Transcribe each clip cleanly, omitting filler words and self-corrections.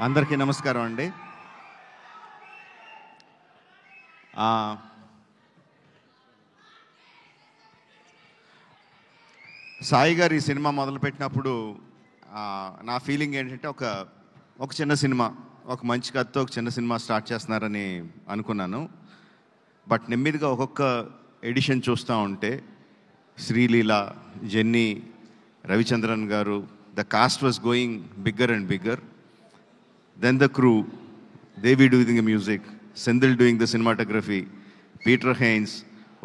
అందరికీ నమస్కారం అండి. సాయి గారు ఈ సినిమా మొదలుపెట్టినప్పుడు నా ఫీలింగ్ ఏంటంటే ఒక చిన్న సినిమా, ఒక మంచి కథతో ఒక చిన్న సినిమా స్టార్ట్ చేస్తున్నారని అనుకున్నాను. బట్ నెమ్మదిగా ఒక్కొక్క ఎడిషన్ చూస్తూ ఉంటే శ్రీలీల, జెన్నీ, రవిచంద్రన్ గారు, the cost was going bigger and bigger. Then the crew, Devi doing the music, Sendil doing the cinematography, Peter Haynes,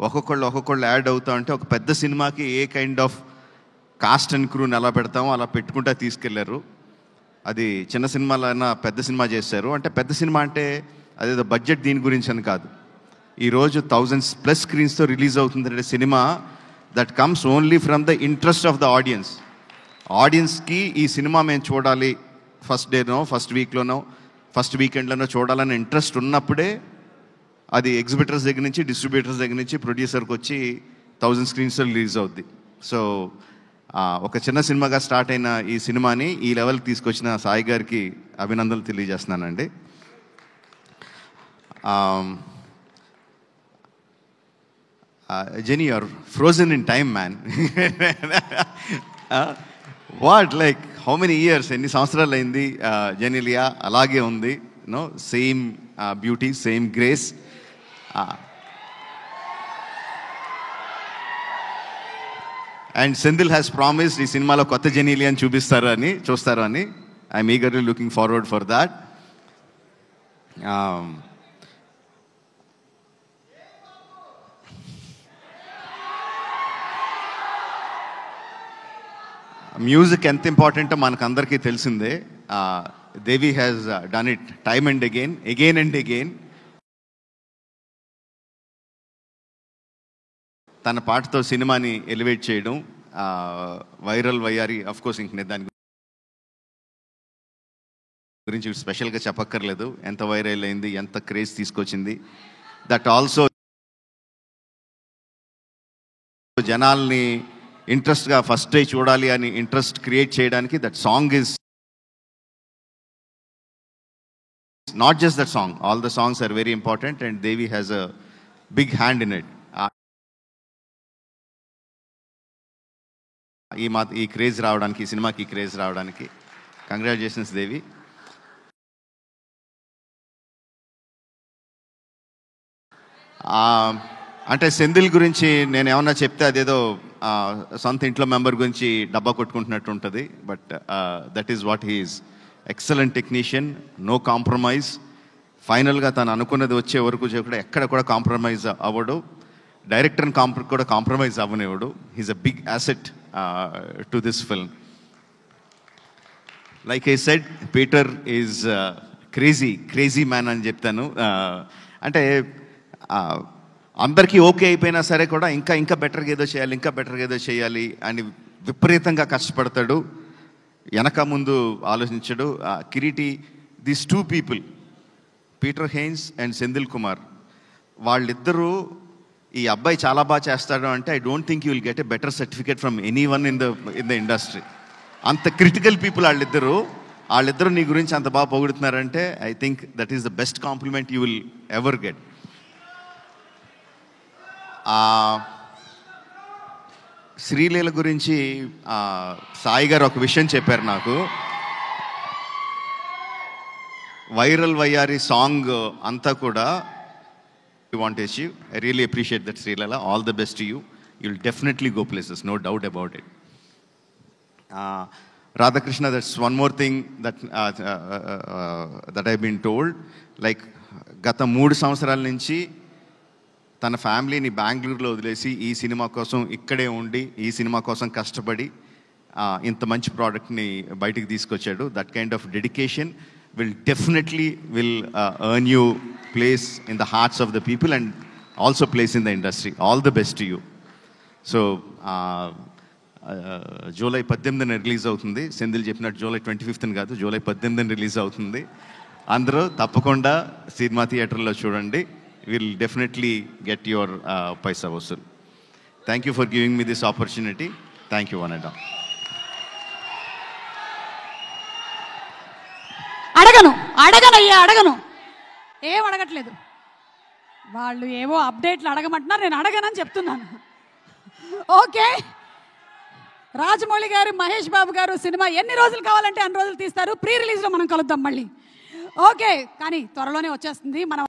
ఒక్కొక్కళ్ళు యాడ్ అవుతా ఉంటే ఒక పెద్ద సినిమాకి ఏ కైండ్ ఆఫ్ కాస్ట్ అండ్ క్రూని ఎలా పెడతామో అలా పెట్టుకుంటా తీసుకెళ్లారు. అది చిన్న సినిమాలైనా పెద్ద సినిమా చేశారు. అంటే పెద్ద సినిమా అంటే అదేదో బడ్జెట్ దీని గురించి అని కాదు. ఈరోజు 1000+ స్క్రీన్స్తో రిలీజ్ అవుతుందంటే cinema that comes only from the interest of the audience. ఆడియన్స్కి ఈ సినిమా మేము చూడాలి, ఫస్ట్ డేనో, ఫస్ట్ వీక్లోనో, ఫస్ట్ వీకెండ్లోనో చూడాలని ఇంట్రెస్ట్ ఉన్నప్పుడే అది ఎగ్జిబిటర్స్ దగ్గర నుంచి, డిస్ట్రిబ్యూటర్స్ దగ్గర నుంచి ప్రొడ్యూసర్కి వచ్చి 1000 స్క్రీన్స్లో రిలీజ్ అవుద్ది. సో ఒక చిన్న సినిమాగా స్టార్ట్ అయిన ఈ సినిమాని ఈ లెవెల్కి తీసుకొచ్చిన సాయి గారికి అభినందనలు తెలియజేస్తున్నానండి. Genie, your frozen in time man. What, like how many years, ఎన్ని సంవత్సరాలు అయింది జెనీలియా అలాగే ఉంది, no same beauty, same grace. And Senthil has promised ఈ సినిమాలో కొత్త జెనీలియాని చూస్తారు అని I'm eagerly looking forward for that. Music ఎంత ఇంపార్టెంటో మనకందరికీ తెలిసిందే. Devi has done it time and again and again. తన పాటతో సినిమాని ఎలివేట్ చేయడం, వైరల్ వయ్యారి, అఫ్ కోర్స్ ఇంక నేను దాని గురించి స్పెషల్గా చెప్పక్కర్లేదు. ఎంత వైరల్ అయింది, ఎంత క్రేజ్ తీసుకొచ్చింది. దట్ ఆల్సో జనాల్ని ఇంట్రెస్ట్గా ఫస్ట్ డే చూడాలి అని ఇంట్రెస్ట్ క్రియేట్ చేయడానికి that song is not just that song, all the songs are very important and Devi has a big hand in it. ఈ క్రేజ్ రావడానికి, ఈ సినిమాకి క్రేజ్ రావడానికి కంగ్రాచులేషన్స్ దేవి. అంటే సెంధిల్ గురించి నేను ఏమన్నా చెప్తే అదేదో సొంత ఇంట్లో మెంబర్ గురించి డబ్బా కొట్టుకుంటున్నట్టు ఉంటుంది. But that is what he is. Excellent technician, no compromise. ఫైనల్గా తను అనుకున్నది వచ్చే వరకు కూడా ఎక్కడ కూడా కాంప్రమైజ్ అవ్వడు. డైరెక్టర్ని కూడా కాంప్రమైజ్ అవ్వనివ్వడు. He's a big asset to this film. Like I said, Peter is crazy man అని చెప్తాను. అంటే అందరికీ ఓకే అయిపోయినా సరే కూడా ఇంకా బెటర్గా ఏదో చేయాలి అని విపరీతంగా కష్టపడతాడు. వెనక ముందు ఆలోచించడు. Kireeti, these 2 people, Peter Hein and Senthil Kumar, వాళ్ళిద్దరూ ఈ అబ్బాయి చాలా బాగా చేస్తాడు అంటే I don't think you will get a better certificate from anyone in the industry. అంత క్రిటికల్ పీపుల్ వాళ్ళిద్దరూ నీ గురించి అంత బాగా పొగుడుతున్నారంటే I think that is the best compliment you will ever get. Sreeleela గురించి సాయి గారు ఒక విషయం చెప్పారు నాకు. వైరల్ వయ్యారి సాంగ్ అంతా కూడా you want achieve. I really appreciate that Sreeleela. All the best to you. You'll definitely go places, no doubt about it. Radhakrishna, that's one more thing that I been told. Like గత 3 సంవత్సరాల నుంచి తన ఫ్యామిలీని బెంగళూరులో వదిలేసి ఈ సినిమా కోసం ఇక్కడే ఉండి, ఈ సినిమా కోసం కష్టపడి ఇంత మంచి ప్రోడక్ట్ని బయటికి తీసుకొచ్చాడు. That kind of dedication will definitely earn you place in the hearts of the people and also place in the industry. All the best to you. So July 18న రిలీజ్ అవుతుంది. సెంధిల్ చెప్పినట్టు జూలై 25న కాదు, జూలై 18న release అవుతుంది. అందరూ తప్పకుండా సినిమా థియేటర్లో చూడండి. Will definitely get your paisa vasool. Thank you for giving me this opportunity. Thank you one and all. అడగను. అయ్యే అడగను, ఏం అడగట్లేదు. వాళ్ళు ఏవో అప్డేట్లు అడగమంటున్నారు, నేను అడగనని చెప్తున్నాను. ఓకే, రాజమౌళి గారు, మహేష్ బాబు గారు సినిమా ఎన్ని రోజులు కావాలంటే అన్ని రోజులు తీస్తారు. ప్రీ రిలీజ్లో మనం కలుద్దాం మళ్ళీ. ఓకే, కానీ త్వరలోనే వచ్చేస్తుంది. మనం